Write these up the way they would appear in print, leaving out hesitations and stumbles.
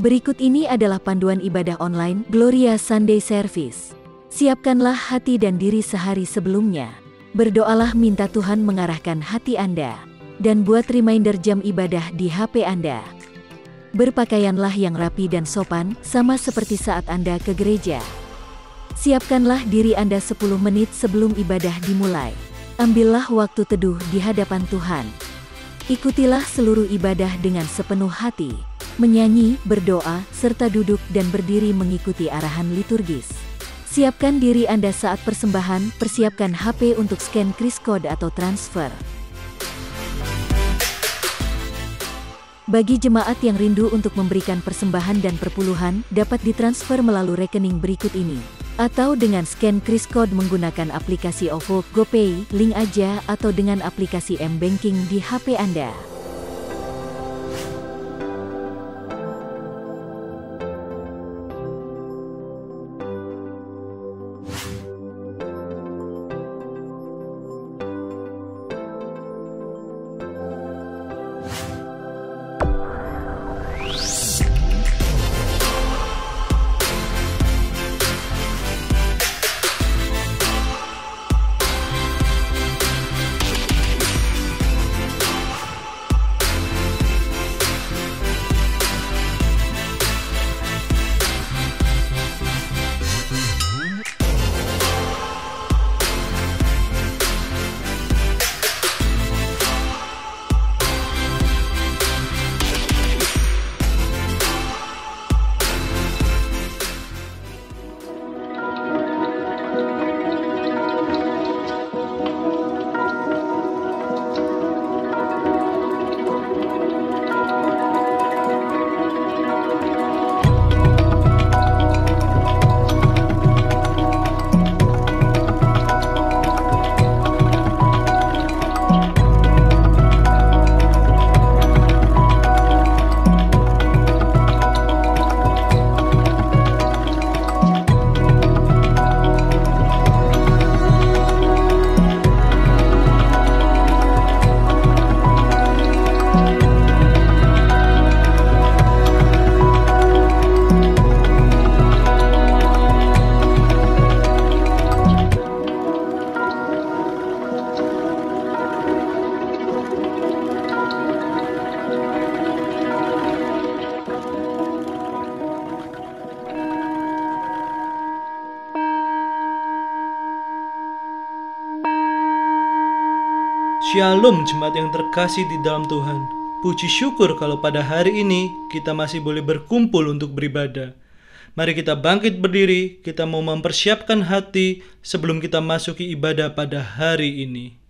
Berikut ini adalah panduan ibadah online Gloria Sunday Service. Siapkanlah hati dan diri sehari sebelumnya. Berdoalah minta Tuhan mengarahkan hati Anda. Dan buat reminder jam ibadah di HP Anda. Berpakaianlah yang rapi dan sopan, sama seperti saat Anda ke gereja. Siapkanlah diri Anda 10 menit sebelum ibadah dimulai. Ambillah waktu teduh di hadapan Tuhan. Ikutilah seluruh ibadah dengan sepenuh hati. Menyanyi, berdoa, serta duduk dan berdiri mengikuti arahan liturgis. Siapkan diri Anda saat persembahan, persiapkan HP untuk scan QR Code atau transfer. Bagi jemaat yang rindu untuk memberikan persembahan dan perpuluhan, dapat ditransfer melalui rekening berikut ini. Atau dengan scan QR Code menggunakan aplikasi OVO, GoPay, link aja, atau dengan aplikasi M-Banking di HP Anda. Shalom jemaat yang terkasih di dalam Tuhan. Puji syukur kalau pada hari ini kita masih boleh berkumpul untuk beribadah. Mari kita bangkit berdiri, kita mau mempersiapkan hati sebelum kita masuki ibadah pada hari ini.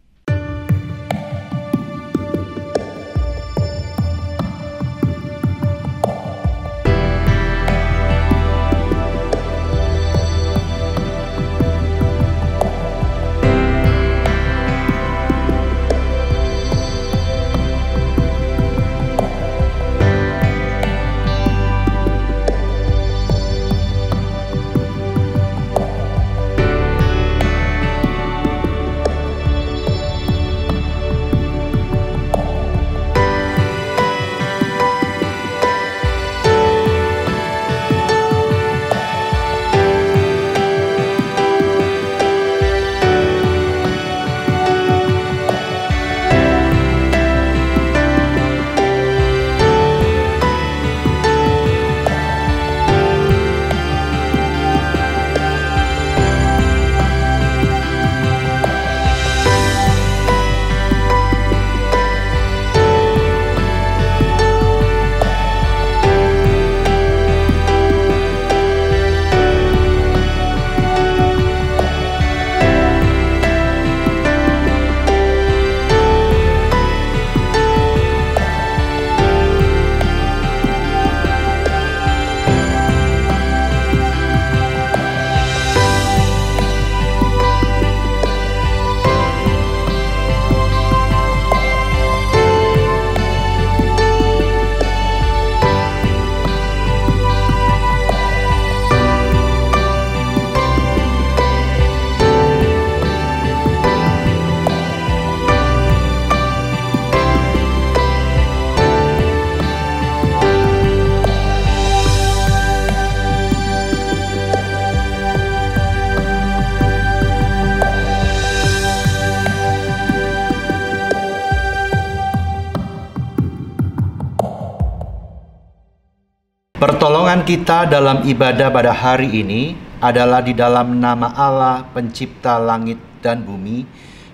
Pertolongan kita dalam ibadah pada hari ini adalah di dalam nama Allah pencipta langit dan bumi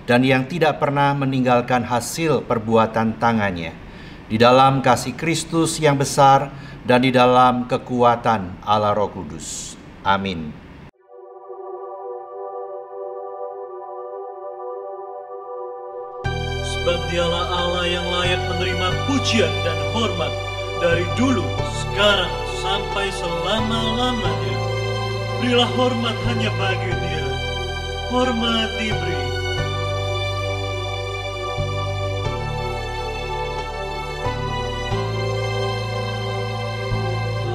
dan yang tidak pernah meninggalkan hasil perbuatan tangannya, di dalam kasih Kristus yang besar dan di dalam kekuatan Allah Roh Kudus. Amin. Sebab Dialah Allah yang layak menerima pujian dan hormat dari dulu, sekarang, sampai selama-lamanya. Berilah hormat hanya bagi Dia. Hormat diberi.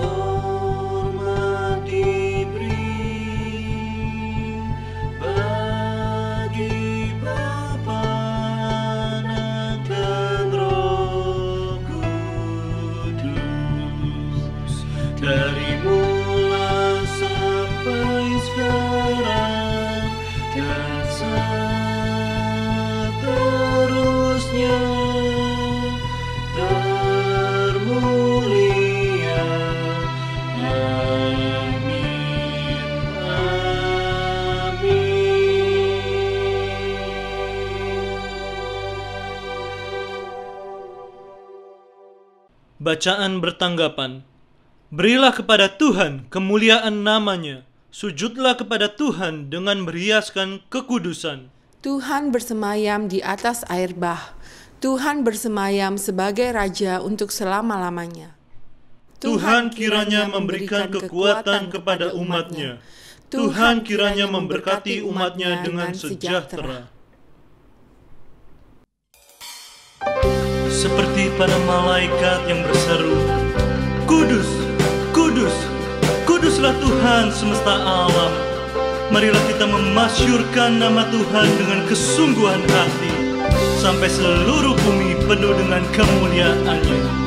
Hormat diberi bagi Bapa, Anak, dan Roh Kudus, dari mula sampai sekarang dan seterusnya, termulia. Amin, amin. Bacaan bertanggapan. Berilah kepada Tuhan kemuliaan nama-Nya. Sujudlah kepada Tuhan dengan meriaskan kekudusan. Tuhan bersemayam di atas air bah. Tuhan bersemayam sebagai Raja untuk selama-lamanya. Tuhan kiranya memberikan kekuatan kepada umat-Nya. Tuhan kiranya memberkati umat-Nya dengan sejahtera. Seperti para malaikat yang berseru, Kudus, Kudus, Kuduslah Tuhan semesta alam. Marilah kita memasyurkan nama Tuhan dengan kesungguhan hati, sampai seluruh bumi penuh dengan kemuliaan-Nya.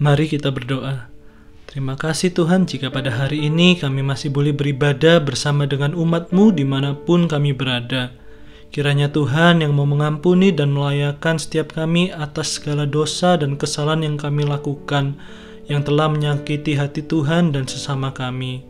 Mari kita berdoa. Terima kasih Tuhan jika pada hari ini kami masih boleh beribadah bersama dengan umat-Mu dimanapun kami berada. Kiranya Tuhan yang mau mengampuni dan melayakan setiap kami atas segala dosa dan kesalahan yang kami lakukan, yang telah menyakiti hati Tuhan dan sesama kami.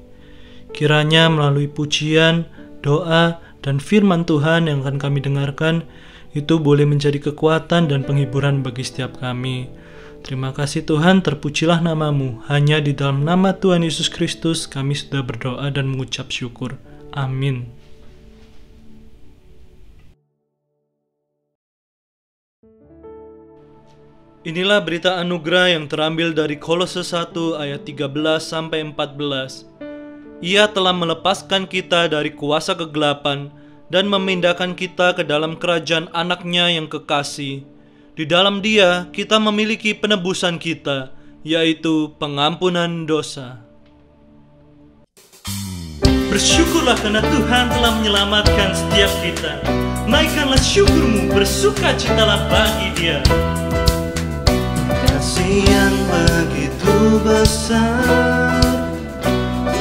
Kiranya melalui pujian, doa, dan firman Tuhan yang akan kami dengarkan, itu boleh menjadi kekuatan dan penghiburan bagi setiap kami. Terima kasih Tuhan, terpujilah nama-Mu. Hanya di dalam nama Tuhan Yesus Kristus kami sudah berdoa dan mengucap syukur. Amin. Inilah berita anugerah yang terambil dari Kolose 1 ayat 13-14. Ia telah melepaskan kita dari kuasa kegelapan dan memindahkan kita ke dalam kerajaan Anak-Nya yang kekasih. Di dalam Dia kita memiliki penebusan kita, yaitu pengampunan dosa. Bersyukurlah karena Tuhan telah menyelamatkan setiap kita. Naikkanlah syukurmu, bersukacitalah bagi Dia. Kasih yang begitu besar,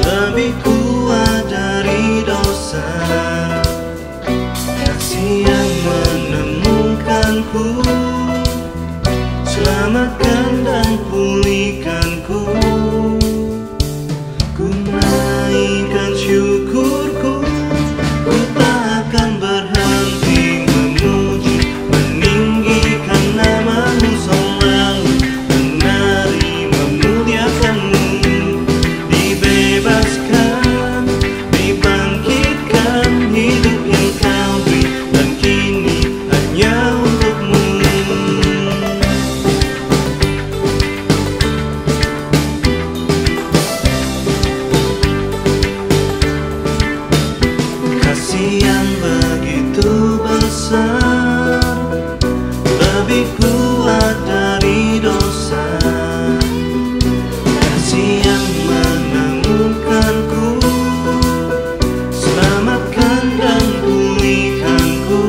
lebih kuat dari dosa. Kasih yang menemukanku, selamatkan dan pulihkanku. Ku naikkan syukurku, ku tak akan berhenti memuji, meninggikan nama-Mu selalu, menari memuliakan-Mu. Dibebaskan, dibangkitkan, hidup yang Kau beri, dan kini hanya untuk-Mu. Kasih yang begitu besar, lebih kuat dari dosa. Kasih yang menemukanku, selamatkan dan pulihkanku.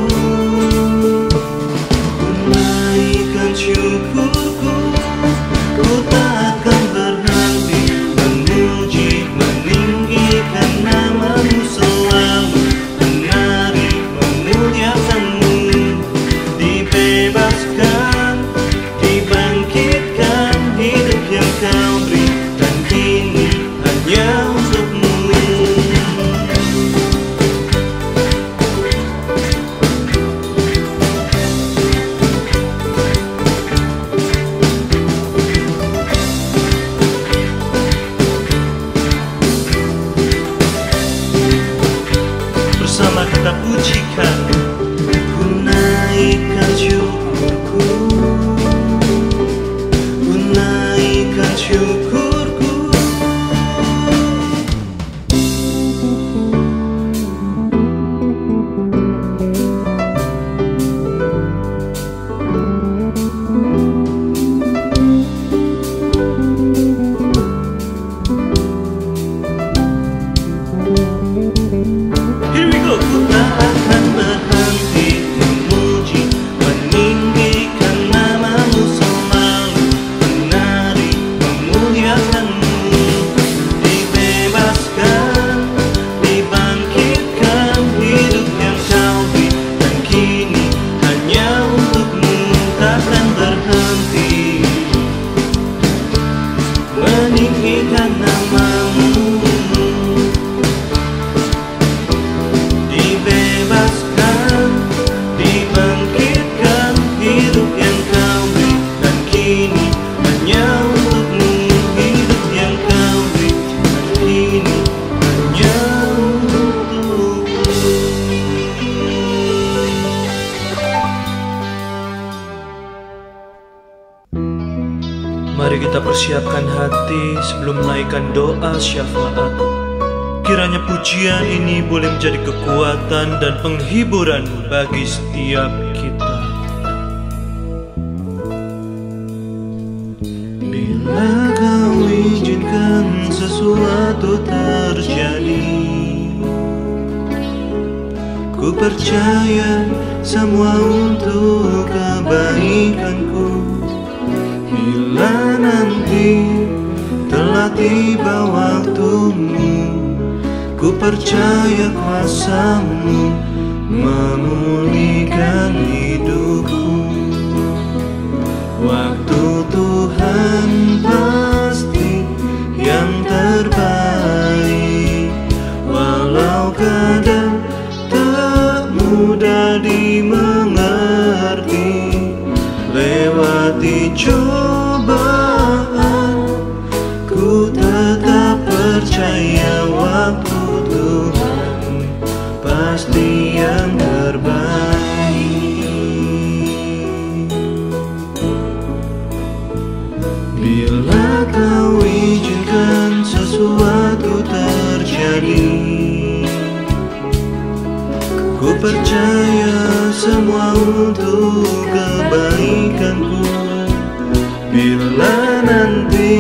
Ku naikkan syukurku, ku tak akan berhenti memuji, meninggikan nama-Mu selalu, menari memuliakan-Mu. Dibebaskan, dibangkitkan, hidup yang Kau beri, dan kini hanya untuk-Mu. Bersama kita pujikan. Ku naikkan syukurku, ku naikkan syukurku. Here we go. Ku tak akan berhenti memuji, meninggikan nama-Mu selalu, menari memuliakan-Mu. Dibebaskan, dibangkitkan, hidup yang Kau beri, dan kini hanya untuk-Mu. Takkan berhenti meninggikan nama-Mu. Dibebaskan, dibangkitkan, hidup yang Kau beri, dan kini hanya untuk-Mu. Hidup yang Kau beri, dan kini hanya untuk-Mu. Mari kita persiapkan hati sebelum menaikkan doa syafaat. Kiranya pujian ini boleh menjadi kekuatan dan penghiburan bagi setiap kita. Bila Kau izinkan sesuatu terjadi, ku percaya semua untuk kebaikanku. Bila nanti telah tiba waktumu, ku percaya kuasa-Mu memulihkan hidupku. Waktu Tuhan pasti yang terbaik, walau kadang tak mudah dimengerti. Lewati cobaan, ku tetap percaya waktu Tuhan pasti yang terbaik. Bila Kau izinkan sesuatu terjadi, ku percaya semua untuk kebaikanku. Bila nanti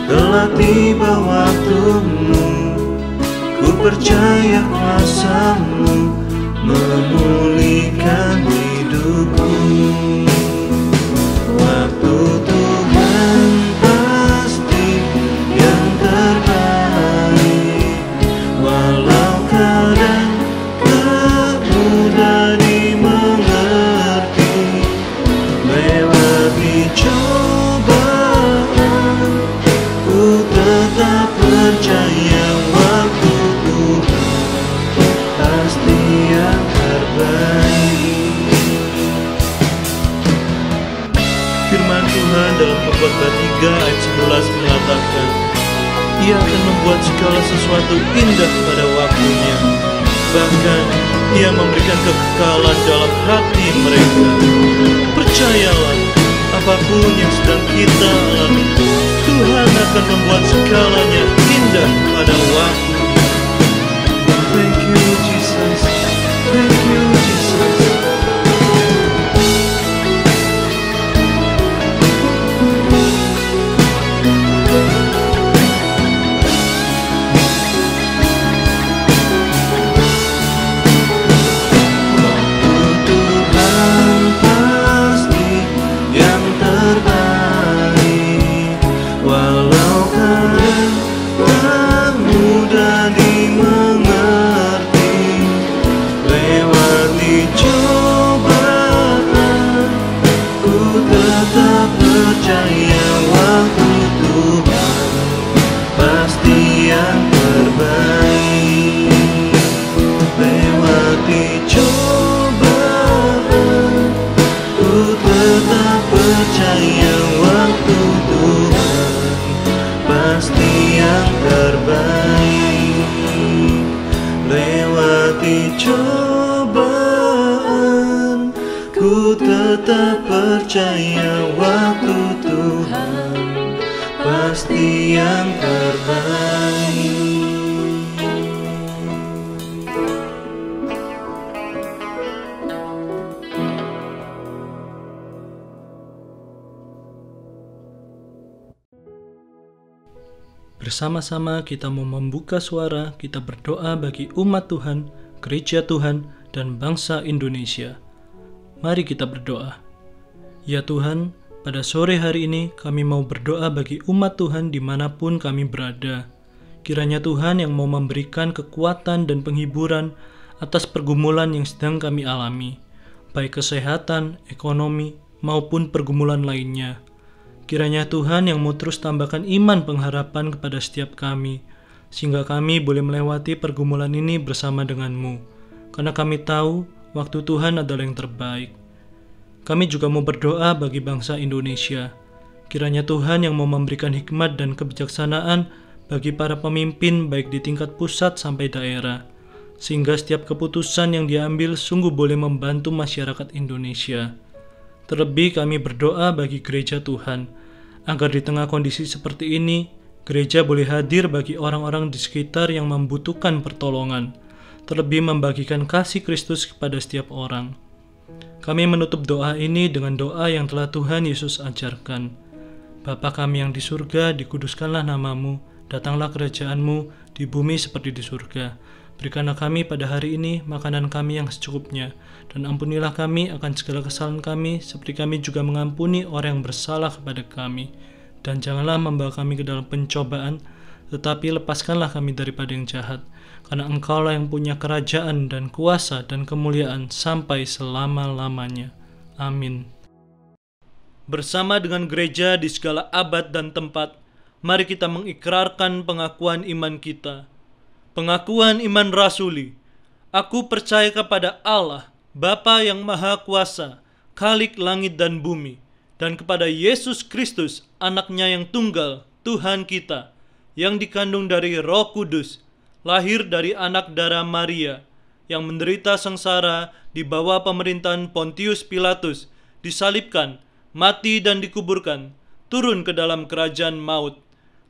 telah tiba waktumu, ku percaya kuasa-Mu memulihkan hidupku. Waktu Tuhan pasti yang terbaik, walau kadang tak mudah dimengerti. Lewati cobaan, ku tetap percaya waktu Tuhan pasti yang terbaik. Firman Tuhan dalam Pengkhotbah 3 ayat 11 mengatakan, Ia akan membuat segala sesuatu indah pada waktunya. Bahkan Ia memberikan kekekalan dalam hati mereka. Percayalah, apapun yang sedang kita alami, Tuhan akan membuat segalanya indah pada waktunya. Thank you Jesus, thank you Jesus. Cobaan, ku tetap percaya waktu Tuhan pasti yang terbaik. Bersama-sama kita mau membuka suara, kita berdoa bagi umat Tuhan, gereja Tuhan, dan bangsa Indonesia. Mari kita berdoa. Ya Tuhan, pada sore hari ini kami mau berdoa bagi umat Tuhan dimanapun kami berada. Kiranya Tuhan yang mau memberikan kekuatan dan penghiburan atas pergumulan yang sedang kami alami, baik kesehatan, ekonomi, maupun pergumulan lainnya. Kiranya Tuhan yang mau terus tambahkan iman pengharapan kepada setiap kami, sehingga kami boleh melewati pergumulan ini bersama dengan-Mu. Karena kami tahu waktu Tuhan adalah yang terbaik. Kami juga mau berdoa bagi bangsa Indonesia. Kiranya Tuhan yang mau memberikan hikmat dan kebijaksanaan bagi para pemimpin baik di tingkat pusat sampai daerah, sehingga setiap keputusan yang diambil sungguh boleh membantu masyarakat Indonesia. Terlebih kami berdoa bagi gereja Tuhan, agar di tengah kondisi seperti ini, gereja boleh hadir bagi orang-orang di sekitar yang membutuhkan pertolongan, terlebih membagikan kasih Kristus kepada setiap orang. Kami menutup doa ini dengan doa yang telah Tuhan Yesus ajarkan. Bapa kami yang di surga, dikuduskanlah nama-Mu, datanglah kerajaan-Mu, di bumi seperti di surga. Berikanlah kami pada hari ini makanan kami yang secukupnya, dan ampunilah kami akan segala kesalahan kami, seperti kami juga mengampuni orang yang bersalah kepada kami. Dan janganlah membawa kami ke dalam pencobaan, tetapi lepaskanlah kami daripada yang jahat, karena Engkaulah yang punya kerajaan dan kuasa dan kemuliaan sampai selama-lamanya. Amin. Bersama dengan gereja di segala abad dan tempat, mari kita mengikrarkan pengakuan iman kita. Pengakuan iman rasuli. Aku percaya kepada Allah, Bapa yang Maha Kuasa, Khalik langit dan bumi, dan kepada Yesus Kristus, Anaknya yang tunggal, Tuhan kita, yang dikandung dari Roh Kudus, lahir dari anak darah Maria, yang menderita sengsara di bawah pemerintahan Pontius Pilatus, disalibkan, mati dan dikuburkan, turun ke dalam kerajaan maut.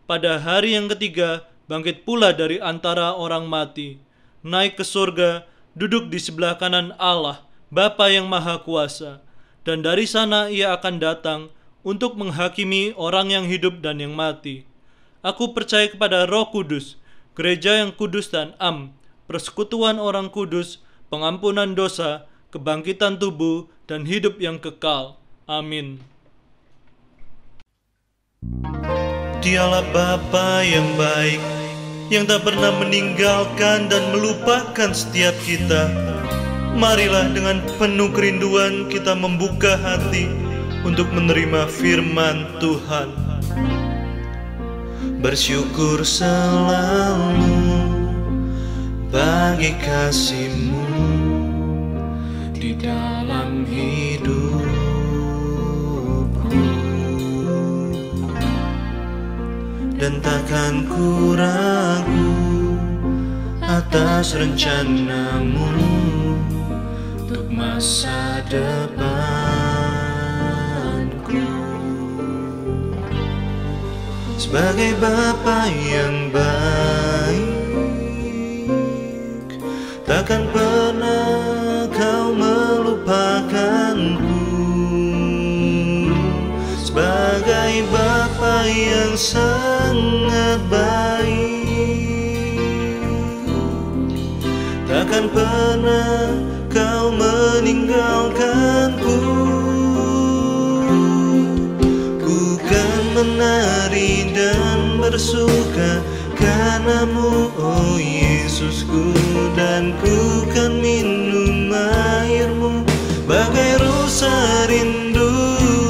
Pada hari yang ketiga, bangkit pula dari antara orang mati, naik ke surga, duduk di sebelah kanan Allah, Bapa yang Maha Kuasa, dan dari sana ia akan datang untuk menghakimi orang yang hidup dan yang mati. Aku percaya kepada Roh Kudus, gereja yang kudus dan am, persekutuan orang kudus, pengampunan dosa, kebangkitan tubuh, dan hidup yang kekal. Amin. Dialah Bapa yang baik, yang tak pernah meninggalkan dan melupakan setiap kita. Marilah dengan penuh kerinduan kita membuka hati untuk menerima firman Tuhan. Bersyukur selalu bagi kasih-Mu di dalam hidupku, dan takkan ku ragu atas rencana-Mu untuk masa depanku. Sebagai Bapa yang baik, takkan pernah Kau melupakanku. Sebagai Bapa yang sangat baik, takkan pernah Kau meninggalkanku. Ku kan menari dan bersuka karena-Mu, oh Yesusku, dan ku kan minum air-Mu bagai rusa rindu.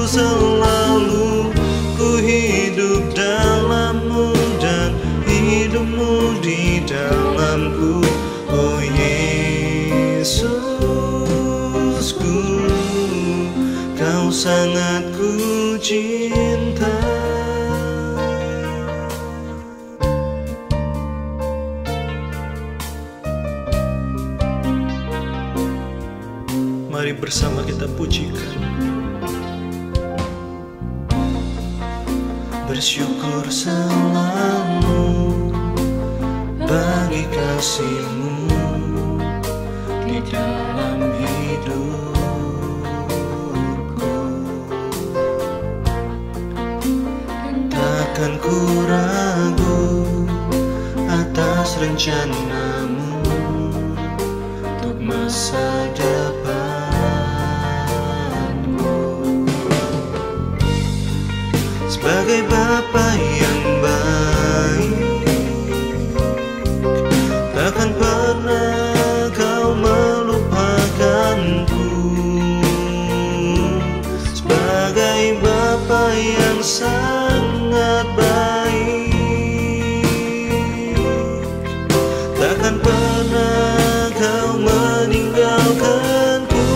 Selalu ku hidup dalam-Mu dan hidup-Mu di dalamku, oh Yesusku, Kau sangat ku cinta. Mari bersama kita pujikan. Bersyukur selalu bagi kasih-Mu di dalam hidupku. Takkan ku ragu atas rencana-Mu untuk masa depan. Sebagai Bapa yang baik, takkan pernah Kau melupakanku. Sebagai Bapa yang sangat baik, takkan pernah Kau meninggalkanku.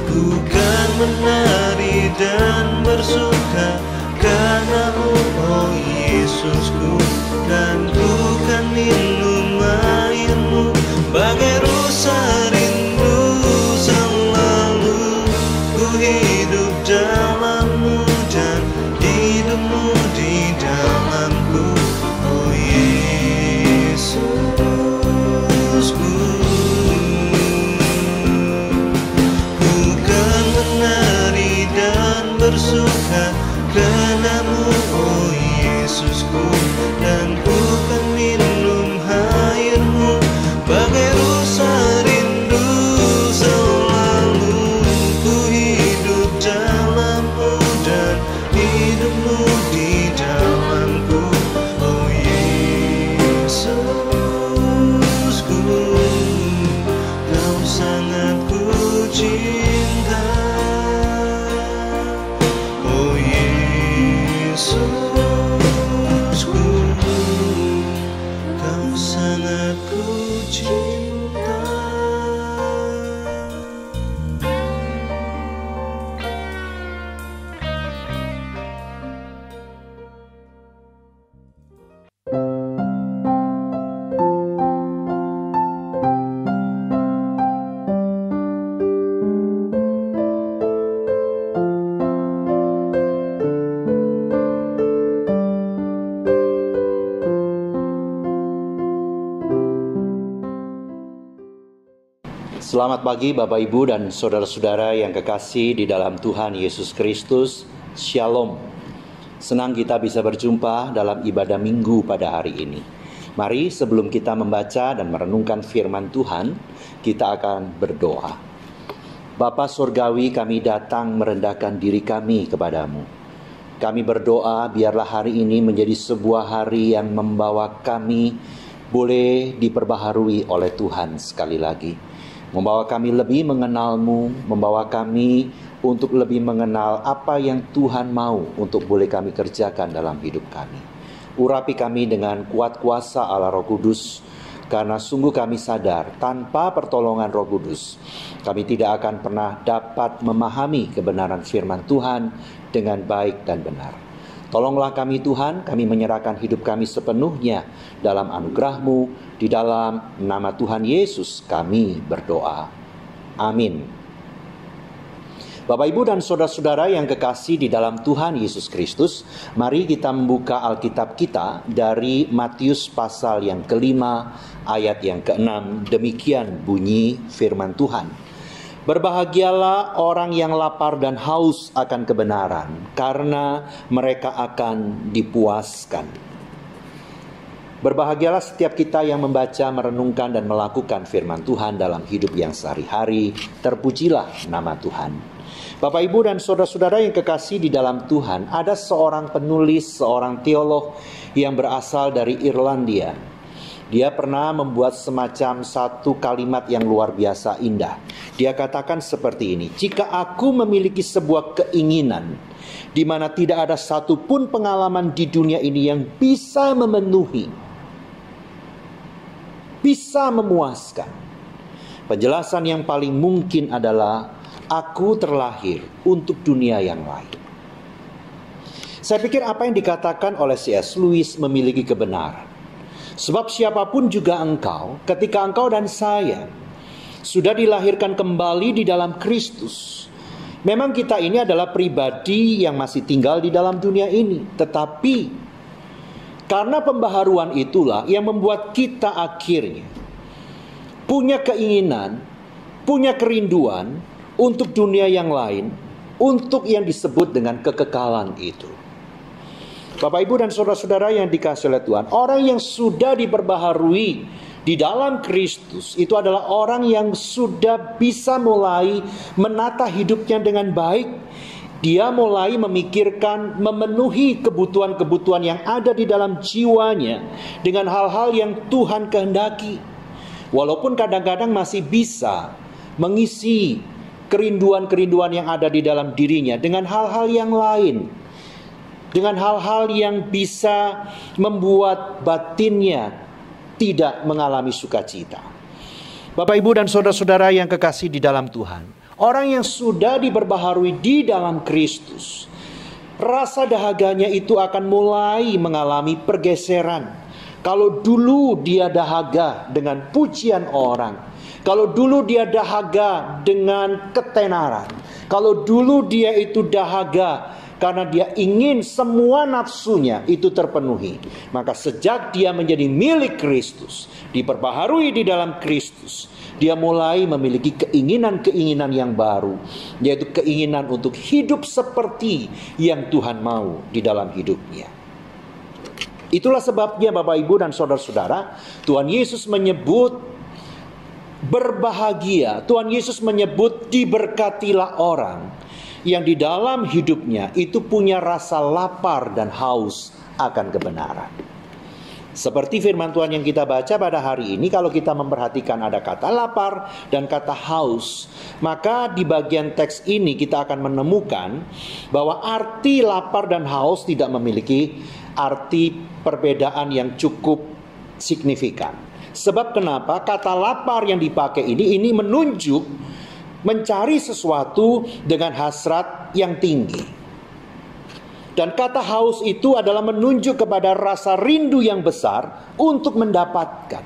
Ku kan menari dan bersuka karena-Mu, oh Yesusku, dan ku kan minum air-Mu bagai rusa rindu. Selalu ku hidup dalam-Mu dan hidup-Mu di dalamku, oh Yesusku. Ku kan menari dan bersuka karena-Mu, oh Yesusku, Selamat pagi Bapak Ibu dan saudara-saudara yang kekasih di dalam Tuhan Yesus Kristus. Shalom. Senang kita bisa berjumpa dalam ibadah minggu pada hari ini. Mari sebelum kita membaca dan merenungkan firman Tuhan, kita akan berdoa. Bapa Surgawi, kami datang merendahkan diri kami kepadamu. Kami berdoa biarlah hari ini menjadi sebuah hari yang membawa kami boleh diperbaharui oleh Tuhan sekali lagi. Membawa kami lebih mengenal-Mu, membawa kami untuk lebih mengenal apa yang Tuhan mau untuk boleh kami kerjakan dalam hidup kami. Urapi kami dengan kuat kuasa Allah Roh Kudus, karena sungguh kami sadar tanpa pertolongan Roh Kudus, kami tidak akan pernah dapat memahami kebenaran firman Tuhan dengan baik dan benar. Tolonglah kami Tuhan, kami menyerahkan hidup kami sepenuhnya dalam anugerah-Mu, di dalam nama Tuhan Yesus kami berdoa. Amin. Bapak Ibu dan saudara-saudara yang kekasih di dalam Tuhan Yesus Kristus, mari kita membuka Alkitab kita dari Matius pasal yang ke-5 ayat yang ke-6. Demikian bunyi firman Tuhan. Berbahagialah orang yang lapar dan haus akan kebenaran, karena mereka akan dipuaskan. Berbahagialah setiap kita yang membaca, merenungkan, dan melakukan firman Tuhan dalam hidup yang sehari-hari. Terpujilah nama Tuhan. Bapak, Ibu, dan saudara-saudara yang kekasih di dalam Tuhan, ada seorang penulis, seorang teolog yang berasal dari Irlandia. Dia pernah membuat semacam satu kalimat yang luar biasa indah. Dia katakan seperti ini: jika aku memiliki sebuah keinginan di mana tidak ada satupun pengalaman di dunia ini yang bisa memenuhi, bisa memuaskan, penjelasan yang paling mungkin adalah aku terlahir untuk dunia yang lain. Saya pikir apa yang dikatakan oleh C.S. Lewis memiliki kebenaran. Sebab siapapun juga engkau, ketika engkau dan saya sudah dilahirkan kembali di dalam Kristus. Memang kita ini adalah pribadi yang masih tinggal di dalam dunia ini. Tetapi karena pembaharuan itulah yang membuat kita akhirnya punya keinginan, punya kerinduan untuk dunia yang lain, untuk yang disebut dengan kekekalan itu. Bapak, Ibu, dan saudara-saudara yang dikasihi oleh Tuhan, orang yang sudah diperbaharui di dalam Kristus itu adalah orang yang sudah bisa mulai menata hidupnya dengan baik. Dia mulai memikirkan, memenuhi kebutuhan-kebutuhan yang ada di dalam jiwanya dengan hal-hal yang Tuhan kehendaki. Walaupun kadang-kadang masih bisa mengisi kerinduan-kerinduan yang ada di dalam dirinya dengan hal-hal yang lain, dengan hal-hal yang bisa membuat batinnya tidak mengalami sukacita. Bapak, Ibu, dan saudara-saudara yang kekasih di dalam Tuhan, orang yang sudah diperbaharui di dalam Kristus, rasa dahaganya itu akan mulai mengalami pergeseran. Kalau dulu dia dahaga dengan pujian orang, kalau dulu dia dahaga dengan ketenaran, kalau dulu dia itu dahaga karena dia ingin semua nafsunya itu terpenuhi, maka sejak dia menjadi milik Kristus, diperbaharui di dalam Kristus, dia mulai memiliki keinginan-keinginan yang baru, yaitu keinginan untuk hidup seperti yang Tuhan mau di dalam hidupnya. Itulah sebabnya Bapak, Ibu, dan saudara-saudara, Tuhan Yesus menyebut berbahagia, Tuhan Yesus menyebut diberkatilah orang yang di dalam hidupnya itu punya rasa lapar dan haus akan kebenaran. Seperti firman Tuhan yang kita baca pada hari ini, kalau kita memperhatikan ada kata lapar dan kata haus, maka di bagian teks ini kita akan menemukan bahwa arti lapar dan haus tidak memiliki arti perbedaan yang cukup signifikan. Sebab kenapa? Kata lapar yang dipakai ini menunjuk mencari sesuatu dengan hasrat yang tinggi. Dan kata haus itu adalah menunjuk kepada rasa rindu yang besar untuk mendapatkan.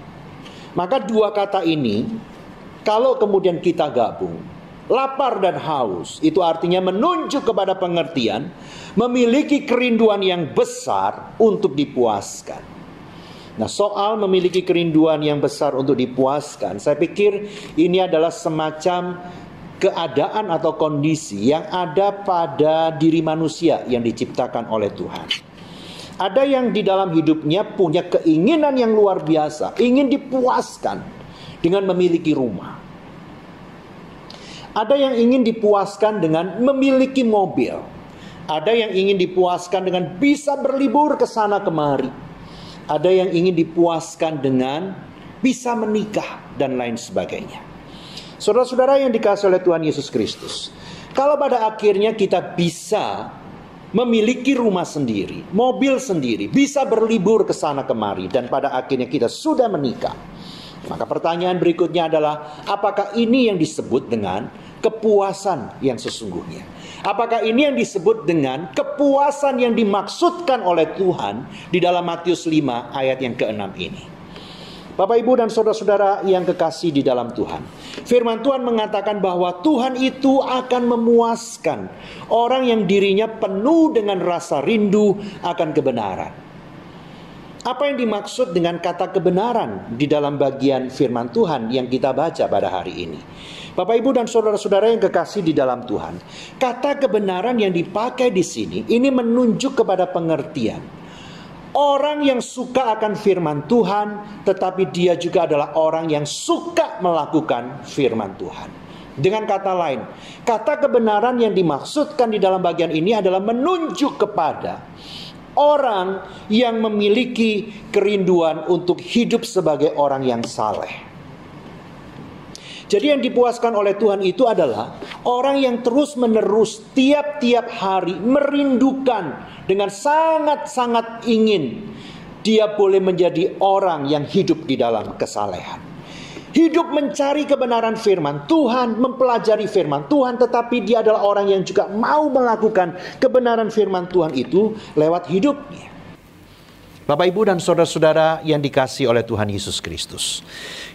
Maka dua kata ini, kalau kemudian kita gabung, lapar dan haus, itu artinya menunjuk kepada pengertian, memiliki kerinduan yang besar untuk dipuaskan. Nah, soal memiliki kerinduan yang besar untuk dipuaskan, saya pikir ini adalah semacam keadaan atau kondisi yang ada pada diri manusia yang diciptakan oleh Tuhan. Ada yang di dalam hidupnya punya keinginan yang luar biasa, ingin dipuaskan dengan memiliki rumah. Ada yang ingin dipuaskan dengan memiliki mobil. Ada yang ingin dipuaskan dengan bisa berlibur ke sana kemari. Ada yang ingin dipuaskan dengan bisa menikah dan lain sebagainya. Saudara-saudara yang dikasihi oleh Tuhan Yesus Kristus, kalau pada akhirnya kita bisa memiliki rumah sendiri, mobil sendiri, bisa berlibur ke sana kemari, dan pada akhirnya kita sudah menikah, maka pertanyaan berikutnya adalah, apakah ini yang disebut dengan kepuasan yang sesungguhnya? Apakah ini yang disebut dengan kepuasan yang dimaksudkan oleh Tuhan di dalam Matius 5 ayat yang ke-6 ini? Bapak, Ibu, dan saudara-saudara yang kekasih di dalam Tuhan, firman Tuhan mengatakan bahwa Tuhan itu akan memuaskan orang yang dirinya penuh dengan rasa rindu akan kebenaran. Apa yang dimaksud dengan kata kebenaran di dalam bagian firman Tuhan yang kita baca pada hari ini? Bapak, Ibu, dan saudara-saudara yang kekasih di dalam Tuhan, kata kebenaran yang dipakai di sini ini menunjuk kepada pengertian orang yang suka akan firman Tuhan, tetapi dia juga adalah orang yang suka melakukan firman Tuhan. Dengan kata lain, kata kebenaran yang dimaksudkan di dalam bagian ini adalah menunjuk kepada orang yang memiliki kerinduan untuk hidup sebagai orang yang saleh. Jadi yang dipuaskan oleh Tuhan itu adalah orang yang terus-menerus tiap-tiap hari merindukan dengan sangat-sangat ingin dia boleh menjadi orang yang hidup di dalam kesalehan. Hidup mencari kebenaran firman Tuhan, mempelajari firman Tuhan, tetapi dia adalah orang yang juga mau melakukan kebenaran firman Tuhan itu lewat hidupnya. Bapak, Ibu, dan saudara-saudara yang dikasihi oleh Tuhan Yesus Kristus,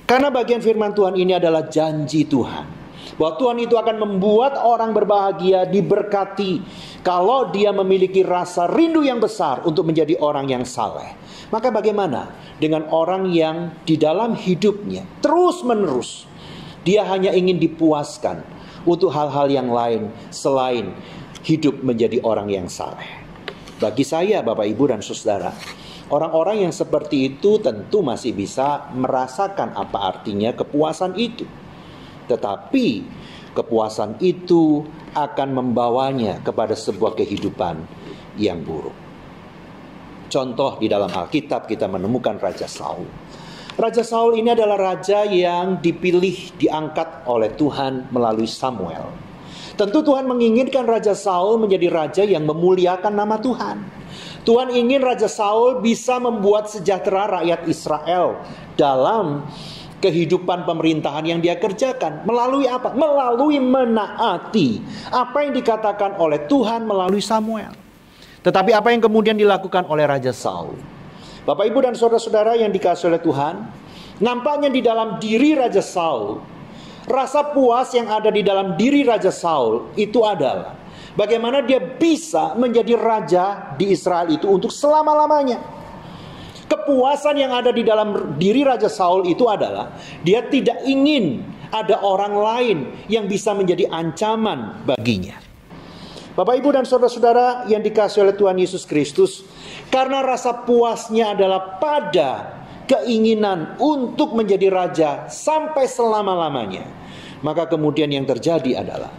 karena bagian firman Tuhan ini adalah janji Tuhan, bahwa Tuhan itu akan membuat orang berbahagia, diberkati kalau dia memiliki rasa rindu yang besar untuk menjadi orang yang saleh. Maka bagaimana dengan orang yang di dalam hidupnya terus-menerus dia hanya ingin dipuaskan untuk hal-hal yang lain selain hidup menjadi orang yang saleh? Bagi saya, Bapak, Ibu, dan saudara, orang-orang yang seperti itu tentu masih bisa merasakan apa artinya kepuasan itu. Tetapi kepuasan itu akan membawanya kepada sebuah kehidupan yang buruk. Contoh di dalam Alkitab kita menemukan Raja Saul. Raja Saul ini adalah raja yang dipilih, diangkat oleh Tuhan melalui Samuel. Tentu Tuhan menginginkan Raja Saul menjadi raja yang memuliakan nama Tuhan. Tuhan ingin Raja Saul bisa membuat sejahtera rakyat Israel dalam kehidupan pemerintahan yang dia kerjakan. Melalui apa? Melalui menaati apa yang dikatakan oleh Tuhan melalui Samuel. Tetapi apa yang kemudian dilakukan oleh Raja Saul? Bapak, Ibu, dan saudara-saudara yang dikasihi oleh Tuhan, nampaknya di dalam diri Raja Saul, rasa puas yang ada di dalam diri Raja Saul itu adalah bagaimana dia bisa menjadi raja di Israel itu untuk selama-lamanya. Kepuasan yang ada di dalam diri Raja Saul itu adalah dia tidak ingin ada orang lain yang bisa menjadi ancaman baginya. Bapak, Ibu, dan saudara-saudara yang dikasihi oleh Tuhan Yesus Kristus, karena rasa puasnya adalah pada keinginan untuk menjadi raja sampai selama-lamanya, maka kemudian yang terjadi adalah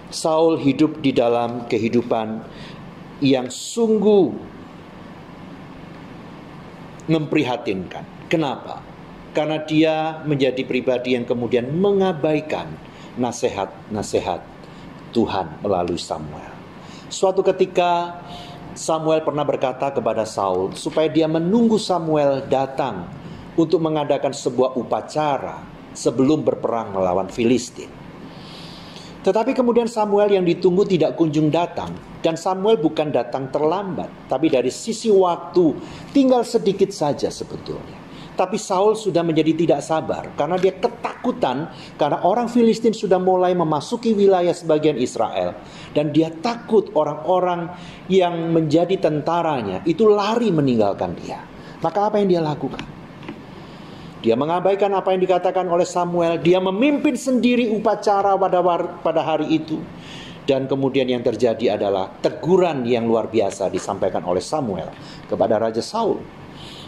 Saul hidup di dalam kehidupan yang sungguh memprihatinkan. Kenapa? Karena dia menjadi pribadi yang kemudian mengabaikan nasihat-nasihat Tuhan melalui Samuel. Suatu ketika Samuel pernah berkata kepada Saul supaya dia menunggu Samuel datang untuk mengadakan sebuah upacara sebelum berperang melawan Filistin. Tetapi kemudian Samuel yang ditunggu tidak kunjung datang. Dan Samuel bukan datang terlambat, tapi dari sisi waktu tinggal sedikit saja sebetulnya. Tapi Saul sudah menjadi tidak sabar karena dia ketakutan karena orang Filistin sudah mulai memasuki wilayah sebagian Israel. Dan dia takut orang-orang yang menjadi tentaranya itu lari meninggalkan dia. Maka apa yang dia lakukan? Dia mengabaikan apa yang dikatakan oleh Samuel. Dia memimpin sendiri upacara pada hari itu. Dan kemudian yang terjadi adalah teguran yang luar biasa disampaikan oleh Samuel kepada Raja Saul.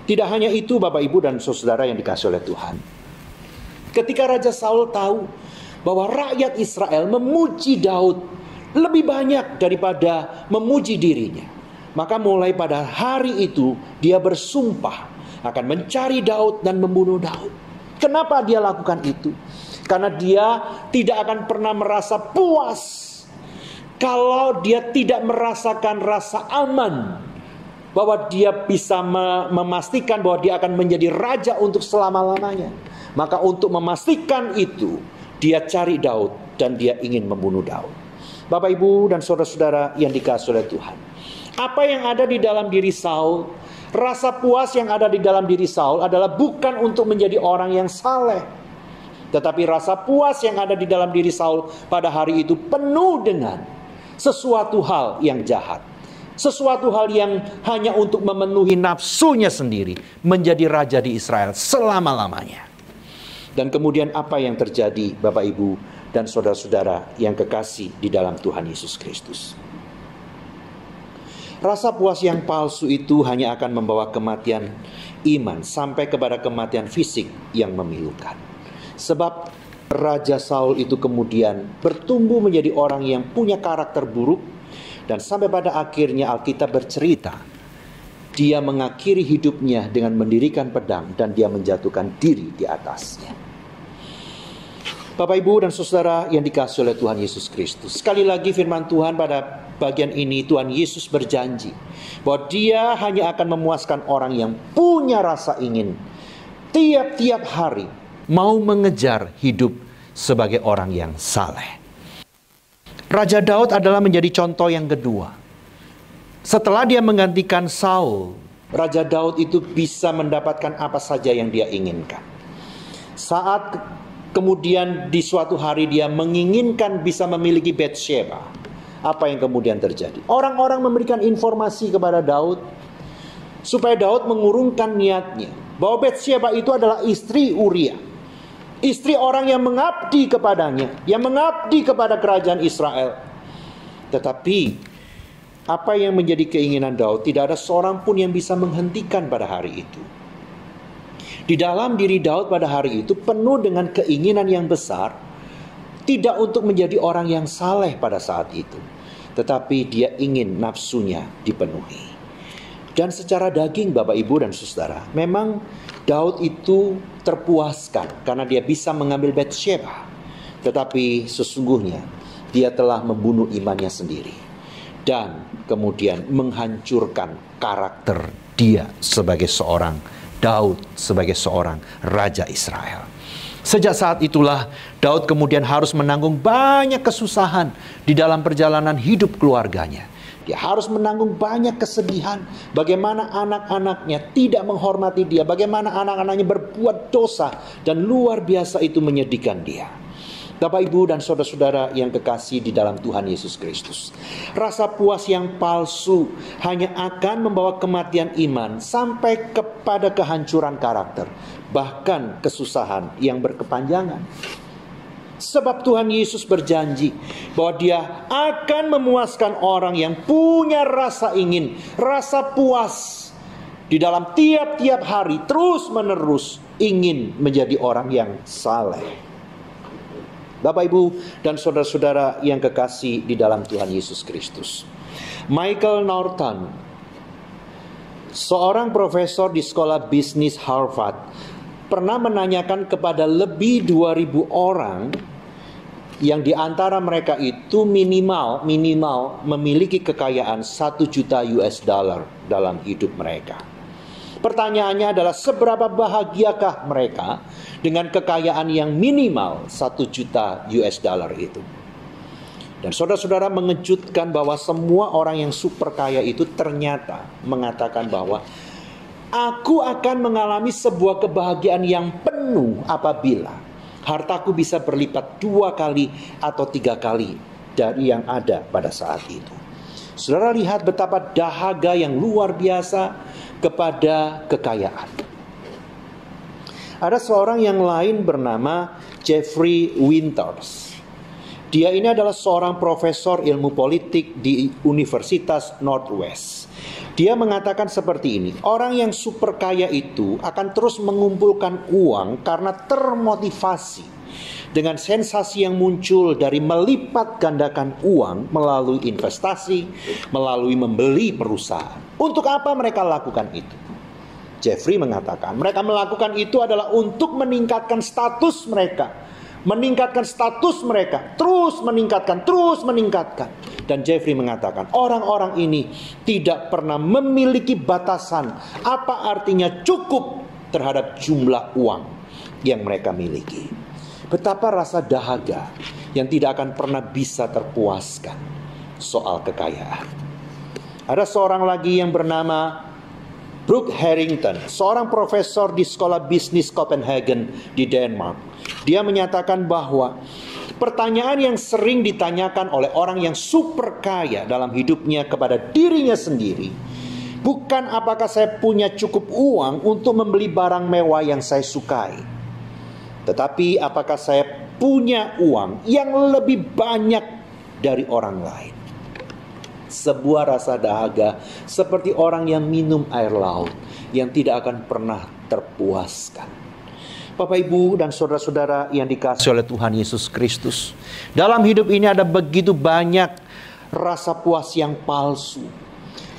Tidak hanya itu, Bapak, Ibu, dan saudara yang dikasihi oleh Tuhan. Ketika Raja Saul tahu bahwa rakyat Israel memuji Daud lebih banyak daripada memuji dirinya, maka mulai pada hari itu dia bersumpah akan mencari Daud dan membunuh Daud. Kenapa dia lakukan itu? Karena dia tidak akan pernah merasa puas kalau dia tidak merasakan rasa aman, bahwa dia bisa memastikan bahwa dia akan menjadi raja untuk selama-lamanya. Maka untuk memastikan itu, dia cari Daud dan dia ingin membunuh Daud. Bapak, Ibu, dan saudara-saudara yang dikasihi oleh Tuhan, apa yang ada di dalam diri Saul, rasa puas yang ada di dalam diri Saul adalah bukan untuk menjadi orang yang saleh, tetapi rasa puas yang ada di dalam diri Saul pada hari itu penuh dengan sesuatu hal yang jahat, sesuatu hal yang hanya untuk memenuhi nafsunya sendiri, menjadi raja di Israel selama-lamanya. Dan kemudian apa yang terjadi, Bapak, Ibu, dan saudara-saudara yang kekasih di dalam Tuhan Yesus Kristus? Rasa puas yang palsu itu hanya akan membawa kematian iman sampai kepada kematian fisik yang memilukan. Sebab Raja Saul itu kemudian bertumbuh menjadi orang yang punya karakter buruk, dan sampai pada akhirnya Alkitab bercerita dia mengakhiri hidupnya dengan mendirikan pedang dan dia menjatuhkan diri di atasnya. Bapak, Ibu, dan saudara yang dikasihi oleh Tuhan Yesus Kristus, sekali lagi firman Tuhan pada bagian ini, Tuhan Yesus berjanji bahwa dia hanya akan memuaskan orang yang punya rasa ingin tiap-tiap hari mau mengejar hidup sebagai orang yang saleh. Raja Daud adalah menjadi contoh yang kedua. Setelah dia menggantikan Saul, Raja Daud itu bisa mendapatkan apa saja yang dia inginkan. Saat kemudian di suatu hari dia menginginkan bisa memiliki Batsheba, apa yang kemudian terjadi? Orang-orang memberikan informasi kepada Daud supaya Daud mengurungkan niatnya bahwa Batsheba itu adalah istri Uria, istri orang yang mengabdi kepadanya, yang mengabdi kepada kerajaan Israel. Tetapi apa yang menjadi keinginan Daud, tidak ada seorang pun yang bisa menghentikan pada hari itu. Di dalam diri Daud pada hari itu penuh dengan keinginan yang besar, tidak untuk menjadi orang yang saleh pada saat itu, tetapi dia ingin nafsunya dipenuhi. Dan secara daging, Bapak, Ibu, dan saudara, memang Daud itu terpuaskan karena dia bisa mengambil Batsheba. Tetapi sesungguhnya dia telah membunuh imannya sendiri dan kemudian menghancurkan karakter dia sebagai seorang Daud, sebagai seorang raja Israel. Sejak saat itulah Daud kemudian harus menanggung banyak kesusahan di dalam perjalanan hidup keluarganya. Dia harus menanggung banyak kesedihan. Bagaimana anak-anaknya tidak menghormati dia, bagaimana anak-anaknya berbuat dosa, dan luar biasa itu menyedihkan dia. Bapak, Ibu, dan saudara-saudara yang kekasih di dalam Tuhan Yesus Kristus, rasa puas yang palsu hanya akan membawa kematian iman sampai kepada kehancuran karakter, bahkan kesusahan yang berkepanjangan. Sebab Tuhan Yesus berjanji bahwa dia akan memuaskan orang yang punya rasa ingin, rasa puas di dalam tiap-tiap hari, terus-menerus ingin menjadi orang yang saleh. Bapak, Ibu, dan saudara-saudara yang kekasih di dalam Tuhan Yesus Kristus, Michael Norton, seorang profesor di sekolah bisnis Harvard, pernah menanyakan kepada lebih 2.000 orang yang diantara mereka itu minimal memiliki kekayaan 1 juta US dollar dalam hidup mereka. Pertanyaannya adalah seberapa bahagiakah mereka dengan kekayaan yang minimal 1 juta US dollar itu. Dan saudara-saudara, mengejutkan bahwa semua orang yang super kaya itu ternyata mengatakan bahwa aku akan mengalami sebuah kebahagiaan yang penuh apabila hartaku bisa berlipat 2 kali atau 3 kali dari yang ada pada saat itu. Saudara lihat betapa dahaga yang luar biasa, kepada kekayaan. Ada seorang yang lain bernama Jeffrey Winters. Dia ini adalah seorang profesor ilmu politik di Universitas Northwest. Dia mengatakan seperti ini, orang yang super kaya itu akan terus mengumpulkan uang karena termotivasi dengan sensasi yang muncul dari melipat gandakan uang melalui investasi, melalui membeli perusahaan. Untuk apa mereka lakukan itu? Jeffrey mengatakan mereka melakukan itu adalah untuk meningkatkan status mereka. Meningkatkan status mereka, terus meningkatkan. Dan Jeffrey mengatakan orang-orang ini tidak pernah memiliki batasan apa artinya cukup terhadap jumlah uang yang mereka miliki. Betapa rasa dahaga yang tidak akan pernah bisa terpuaskan soal kekayaan. Ada seorang lagi yang bernama Brooke Harrington, seorang profesor di sekolah bisnis Copenhagen di Denmark. Dia menyatakan bahwa pertanyaan yang sering ditanyakan oleh orang yang super kaya dalam hidupnya kepada dirinya sendiri, bukan apakah saya punya cukup uang untuk membeli barang mewah yang saya sukai, tetapi apakah saya punya uang yang lebih banyak dari orang lain. Sebuah rasa dahaga seperti orang yang minum air laut yang tidak akan pernah terpuaskan. Bapak, Ibu, dan saudara-saudara yang dikasihi oleh Tuhan Yesus Kristus, dalam hidup ini ada begitu banyak rasa puas yang palsu.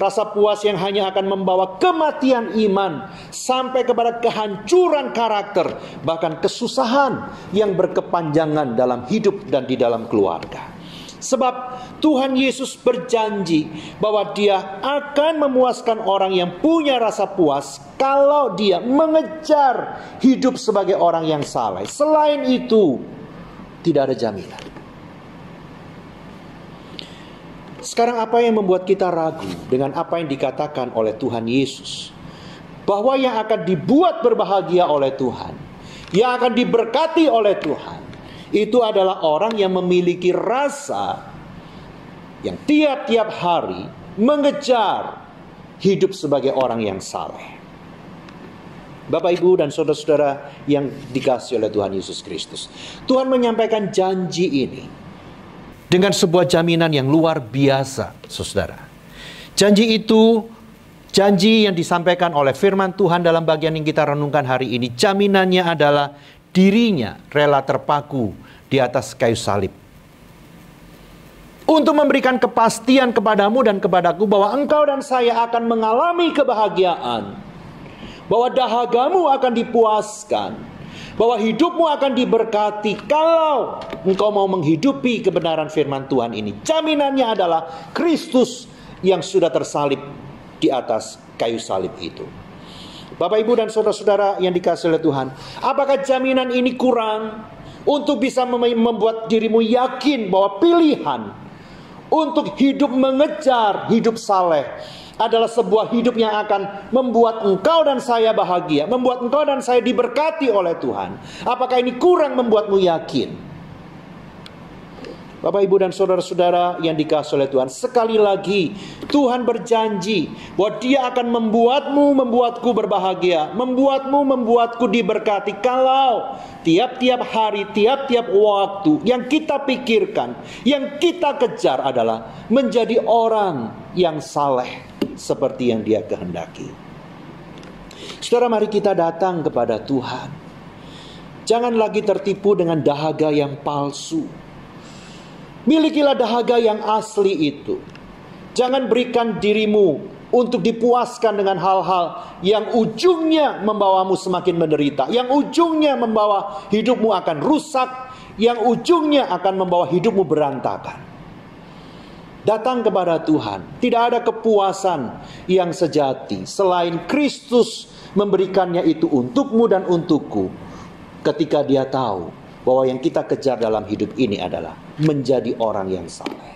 Rasa puas yang hanya akan membawa kematian iman sampai kepada kehancuran karakter, bahkan kesusahan yang berkepanjangan dalam hidup dan di dalam keluarga. Sebab Tuhan Yesus berjanji bahwa Dia akan memuaskan orang yang punya rasa puas kalau dia mengejar hidup sebagai orang yang saleh. Selain itu, tidak ada jaminan. Sekarang apa yang membuat kita ragu dengan apa yang dikatakan oleh Tuhan Yesus? Bahwa yang akan dibuat berbahagia oleh Tuhan, yang akan diberkati oleh Tuhan, itu adalah orang yang memiliki rasa yang tiap-tiap hari mengejar hidup sebagai orang yang saleh. Bapak, Ibu, dan saudara-saudara yang dikasihi oleh Tuhan Yesus Kristus, Tuhan menyampaikan janji ini dengan sebuah jaminan yang luar biasa, saudara. Janji itu, janji yang disampaikan oleh firman Tuhan dalam bagian yang kita renungkan hari ini, jaminannya adalah dirinya rela terpaku di atas kayu salib untuk memberikan kepastian kepadamu dan kepadaku bahwa engkau dan saya akan mengalami kebahagiaan, bahwa dahagamu akan dipuaskan, bahwa hidupmu akan diberkati kalau engkau mau menghidupi kebenaran firman Tuhan ini. Jaminannya adalah Kristus yang sudah tersalib di atas kayu salib itu. Bapak, Ibu, dan saudara-saudara yang dikasihi oleh Tuhan, apakah jaminan ini kurang untuk bisa membuat dirimu yakin bahwa pilihan untuk hidup mengejar hidup saleh adalah sebuah hidup yang akan membuat engkau dan saya bahagia, membuat engkau dan saya diberkati oleh Tuhan? Apakah ini kurang membuatmu yakin? Bapak, Ibu, dan saudara-saudara yang dikasihi oleh Tuhan, sekali lagi Tuhan berjanji bahwa Dia akan membuatku berbahagia, membuatku diberkati kalau tiap-tiap hari, tiap-tiap waktu yang kita pikirkan, yang kita kejar adalah menjadi orang yang saleh seperti yang Dia kehendaki. Saudara, mari kita datang kepada Tuhan. Jangan lagi tertipu dengan dahaga yang palsu. Milikilah dahaga yang asli itu. Jangan berikan dirimu untuk dipuaskan dengan hal-hal yang ujungnya membawamu semakin menderita, yang ujungnya membawa hidupmu akan rusak, yang ujungnya akan membawa hidupmu berantakan. Datang kepada Tuhan. Tidak ada kepuasan yang sejati selain Kristus memberikannya itu untukmu dan untukku, ketika Dia tahu bahwa yang kita kejar dalam hidup ini adalah menjadi orang yang saleh.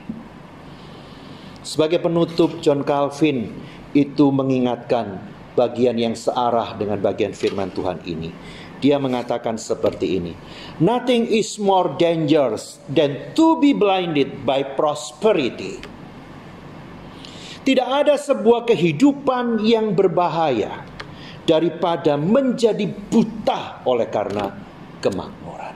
Sebagai penutup, John Calvin itu mengingatkan bagian yang searah dengan bagian firman Tuhan ini. Dia mengatakan seperti ini: nothing is more dangerous than to be blinded by prosperity. Tidak ada sebuah kehidupan yang berbahaya daripada menjadi buta oleh karena kemakmuran.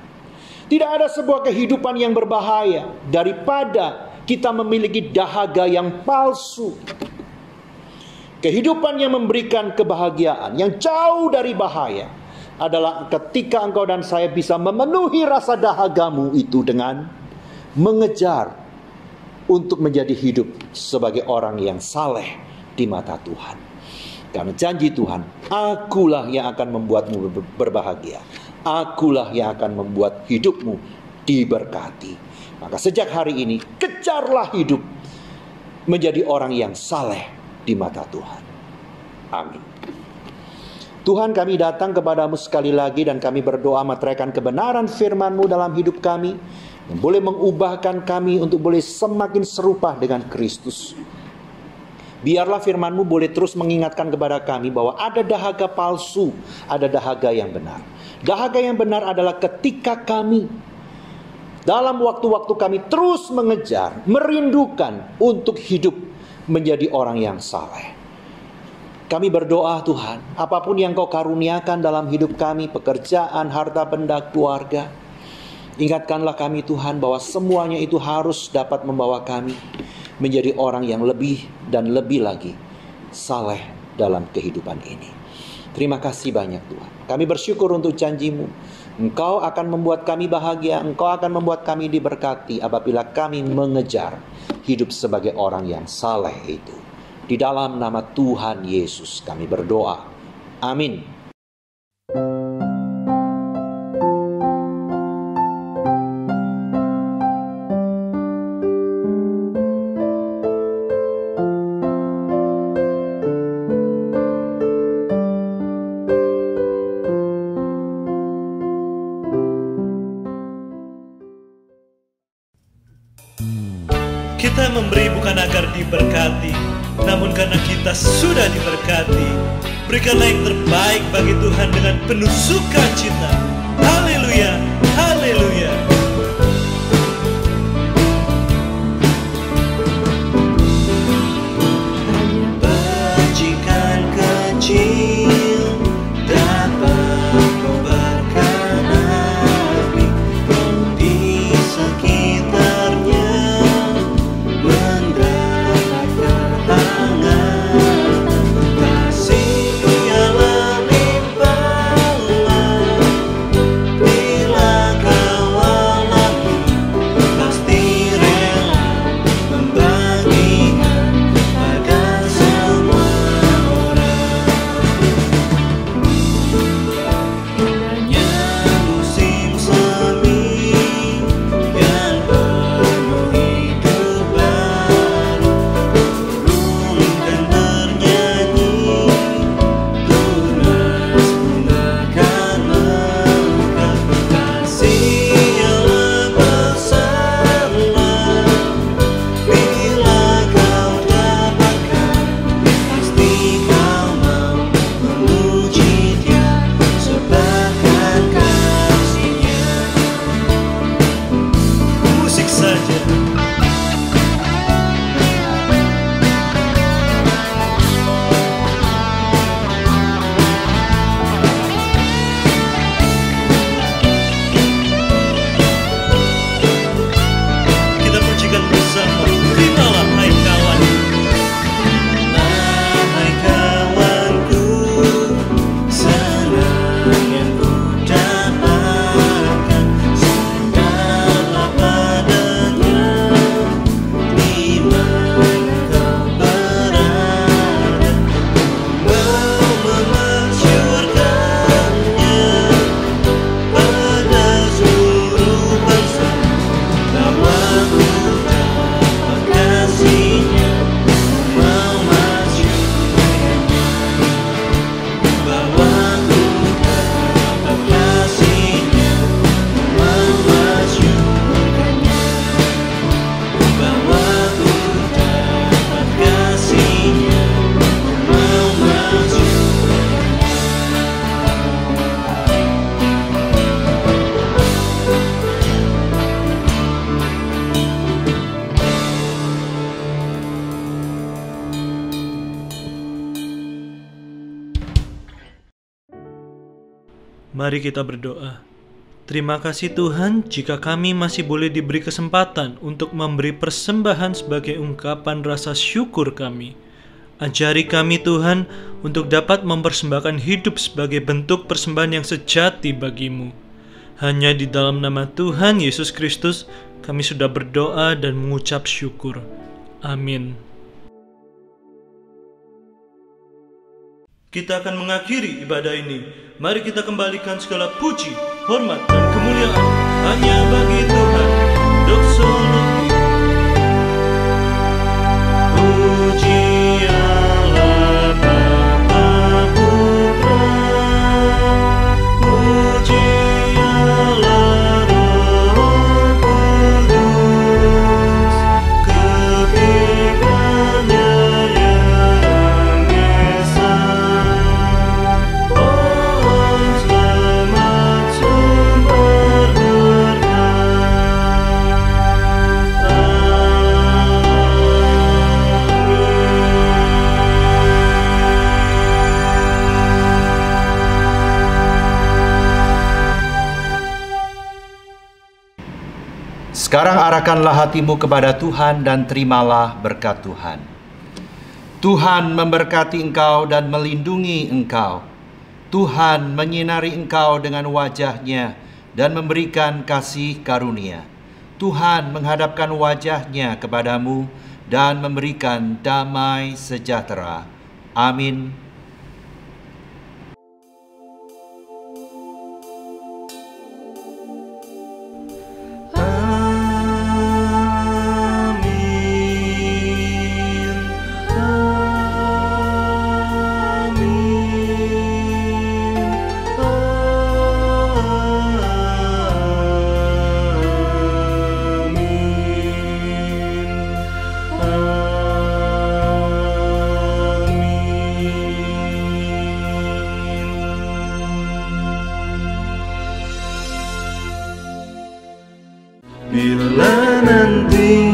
Tidak ada sebuah kehidupan yang berbahaya daripada kita memiliki dahaga yang palsu. Kehidupan yang memberikan kebahagiaan yang jauh dari bahaya adalah ketika engkau dan saya bisa memenuhi rasa dahagamu itu dengan mengejar untuk menjadi hidup sebagai orang yang saleh di mata Tuhan. Karena janji Tuhan, akulah yang akan membuatmu berbahagia. Akulah yang akan membuat hidupmu diberkati. Maka sejak hari ini, kejarlah hidup menjadi orang yang saleh di mata Tuhan. Amin. Tuhan, kami datang kepadamu sekali lagi dan kami berdoa materaikan kebenaran firman-Mu dalam hidup kami, yang boleh mengubahkan kami untuk boleh semakin serupa dengan Kristus. Biarlah firman-Mu boleh terus mengingatkan kepada kami bahwa ada dahaga palsu, ada dahaga yang benar. Dahaga yang benar adalah ketika kami dalam waktu-waktu kami terus mengejar, merindukan untuk hidup menjadi orang yang saleh. Kami berdoa Tuhan, apapun yang Kau karuniakan dalam hidup kami, pekerjaan, harta benda, keluarga, ingatkanlah kami Tuhan bahwa semuanya itu harus dapat membawa kami menjadi orang yang lebih dan lebih lagi saleh dalam kehidupan ini. Terima kasih banyak Tuhan. Kami bersyukur untuk janji-Mu. Engkau akan membuat kami bahagia, Engkau akan membuat kami diberkati apabila kami mengejar hidup sebagai orang yang saleh itu. Di dalam nama Tuhan Yesus kami berdoa. Amin. Kita memberi bukan agar diberkati, namun karena kita sudah diberkati. Berikanlah yang terbaik bagi Tuhan dengan penuh sukacita. Haleluya, haleluya. Bajikan kecil dapat membarkan api di sekitarnya. Bila kau Mari kita berdoa. Terima kasih Tuhan jika kami masih boleh diberi kesempatan untuk memberi persembahan sebagai ungkapan rasa syukur kami. Ajari kami Tuhan untuk dapat mempersembahkan hidup sebagai bentuk persembahan yang sejati bagimu. Hanya di dalam nama Tuhan Yesus Kristus kami sudah berdoa dan mengucap syukur. Amin. Kita akan mengakhiri ibadah ini. Mari kita kembalikan segala puji, hormat, dan kemuliaan hanya bagi Tuhan. Doxologi. Puji Allah Bapa Putra, puji Allah Roh Kudus, ketiga-nya yang esa. Sekarang arahkanlah hatimu kepada Tuhan dan terimalah berkat Tuhan. Tuhan memberkati engkau dan melindungi engkau. Tuhan menyinari engkau dengan wajah-Nya dan memberikan kasih karunia. Tuhan menghadapkan wajah-Nya kepadamu dan memberikan damai sejahtera. Amin. Bila nanti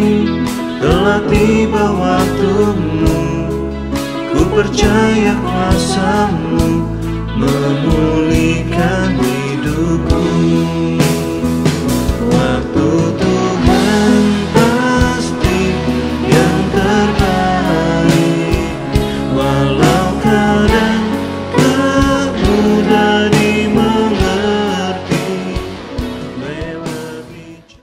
telah tiba waktumu, ku percaya kuasa-Mu